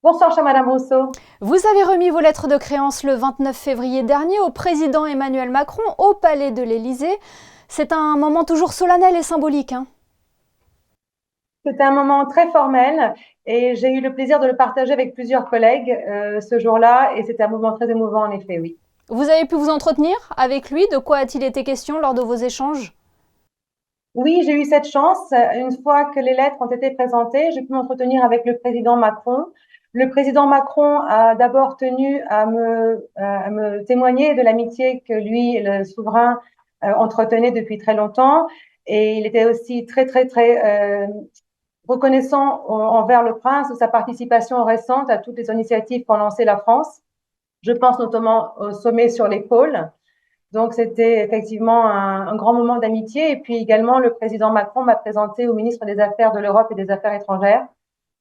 Bonsoir, chère Madame Rousseau. Vous avez remis vos lettres de créance le 29 février dernier au président Emmanuel Macron au Palais de l'Élysée. C'est un moment toujours solennel et symbolique, hein. C'était un moment très formel et j'ai eu le plaisir de le partager avec plusieurs collègues ce jour-là et c'était un moment très émouvant en effet, oui. Vous avez pu vous entretenir avec lui? De quoi a-t-il été question lors de vos échanges? Oui, j'ai eu cette chance. Une fois que les lettres ont été présentées, j'ai pu m'entretenir avec le président Macron. Le président Macron a d'abord tenu à me témoigner de l'amitié que lui et le souverain entretenaient depuis très longtemps. Et il était aussi très reconnaissant envers le prince de sa participation récente à toutes les initiatives qu'ont lancées la France. Je pense notamment au sommet sur les pôles. Donc, c'était effectivement un grand moment d'amitié. Et puis également, le président Macron m'a présenté au ministre des Affaires de l'Europe et des Affaires étrangères.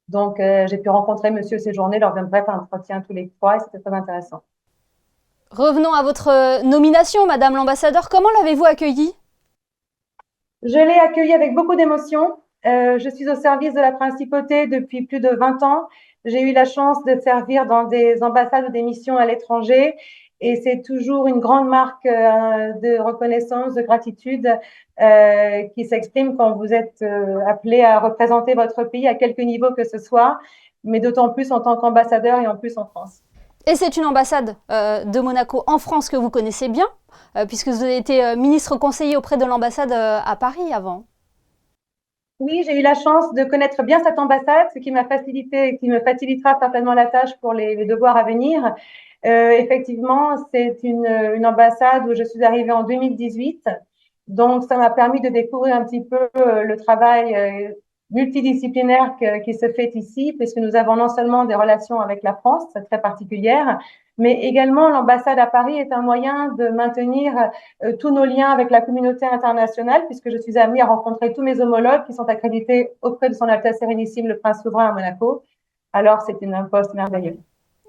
Donc, j'ai pu rencontrer monsieur Séjourné lors d'un bref entretien tous les trois et c'était très intéressant. Revenons à votre nomination, Madame l'ambassadeur. Comment l'avez-vous accueillie? Je l'ai accueilli avec beaucoup d'émotion. Je suis au service de la principauté depuis plus de 20 ans. J'ai eu la chance de servir dans des ambassades ou des missions à l'étranger et c'est toujours une grande marque de reconnaissance, de gratitude qui s'exprime quand vous êtes appelé à représenter votre pays à quelque niveau que ce soit, mais d'autant plus en tant qu'ambassadeur et en plus en France. Et c'est une ambassade de Monaco en France que vous connaissez bien, puisque vous avez été ministre conseiller auprès de l'ambassade à Paris avant. Oui, j'ai eu la chance de connaître bien cette ambassade, ce qui m'a facilité et qui me facilitera certainement la tâche pour les devoirs à venir. Effectivement, c'est une ambassade où je suis arrivée en 2018. Donc, ça m'a permis de découvrir un petit peu le travail multidisciplinaire qui se fait ici, puisque nous avons non seulement des relations avec la France, très particulières, mais également l'ambassade à Paris est un moyen de maintenir tous nos liens avec la communauté internationale, puisque je suis amenée à rencontrer tous mes homologues qui sont accrédités auprès de Son Altesse Sérénissime, le Prince souverain à Monaco. Alors, c'est un poste merveilleux.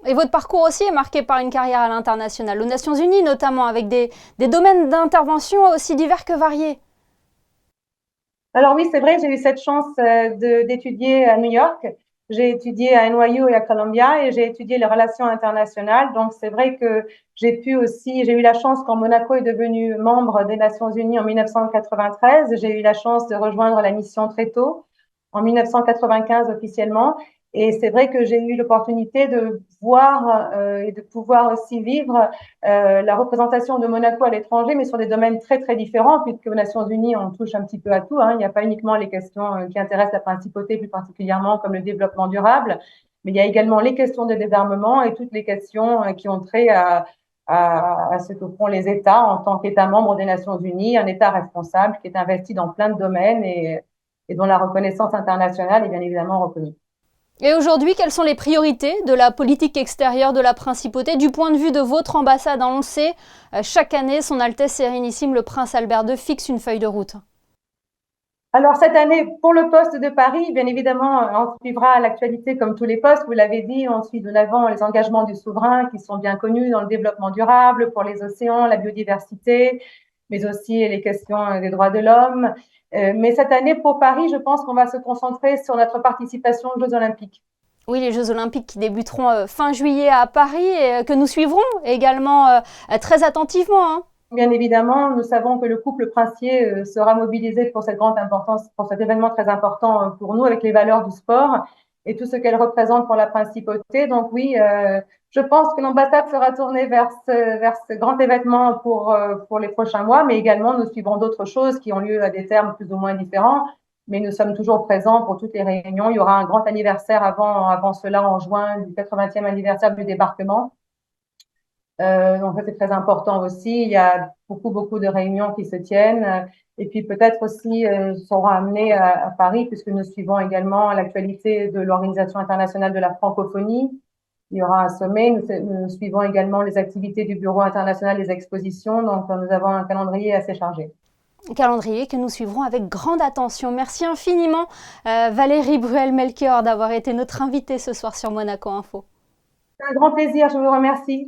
Et votre parcours aussi est marqué par une carrière à l'international, aux Nations Unies notamment, avec des domaines d'intervention aussi divers que variés. Alors oui, c'est vrai, j'ai eu cette chance d'étudier à New York. J'ai étudié à NYU et à Columbia et j'ai étudié les relations internationales. Donc c'est vrai que j'ai eu la chance quand Monaco est devenu membre des Nations Unies en 1993. J'ai eu la chance de rejoindre la mission très tôt, en 1995 officiellement. Et c'est vrai que j'ai eu l'opportunité de voir et de pouvoir aussi vivre la représentation de Monaco à l'étranger, mais sur des domaines très différents, puisque aux Nations Unies, on touche un petit peu à tout, hein. Il n'y a pas uniquement les questions qui intéressent la principauté plus particulièrement, comme le développement durable, mais il y a également les questions de désarmement et toutes les questions qui ont trait à ce que font les États en tant qu'État membre des Nations Unies, un État responsable qui est investi dans plein de domaines et dont la reconnaissance internationale est bien évidemment reconnue. Et aujourd'hui, quelles sont les priorités de la politique extérieure de la principauté du point de vue de votre ambassade? On le sait, chaque année, Son Altesse Sérénissime, le Prince Albert II, fixe une feuille de route. Alors cette année, pour le poste de Paris, bien évidemment, on suivra l'actualité comme tous les postes. Vous l'avez dit, on suit de l'avant les engagements du souverain qui sont bien connus dans le développement durable, pour les océans, la biodiversité, mais aussi les questions des droits de l'homme. Mais cette année, pour Paris, je pense qu'on va se concentrer sur notre participation aux Jeux Olympiques. Oui, les Jeux Olympiques qui débuteront fin juillet à Paris et que nous suivrons également très attentivement, hein. Bien évidemment, nous savons que le couple princier sera mobilisé pour cette grande importance, pour cet événement très important pour nous, avec les valeurs du sport et tout ce qu'elle représente pour la principauté. Donc oui, je pense que l'ambassade sera tournée vers ce grand événement pour les prochains mois, mais également nous suivrons d'autres choses qui ont lieu à des termes plus ou moins différents. Mais nous sommes toujours présents pour toutes les réunions. Il y aura un grand anniversaire avant cela en juin, du 80e anniversaire du débarquement. Donc ça, c'est très important aussi. Il y a beaucoup de réunions qui se tiennent. Et puis peut-être aussi seront amenés à Paris, puisque nous suivons également l'actualité de l'Organisation internationale de la francophonie. Il y aura un sommet. Nous suivons également les activités du Bureau international des expositions. Donc nous avons un calendrier assez chargé. Calendrier que nous suivrons avec grande attention. Merci infiniment Valérie Bruel-Melchior d'avoir été notre invitée ce soir sur Monaco Info. C'est un grand plaisir. Je vous remercie.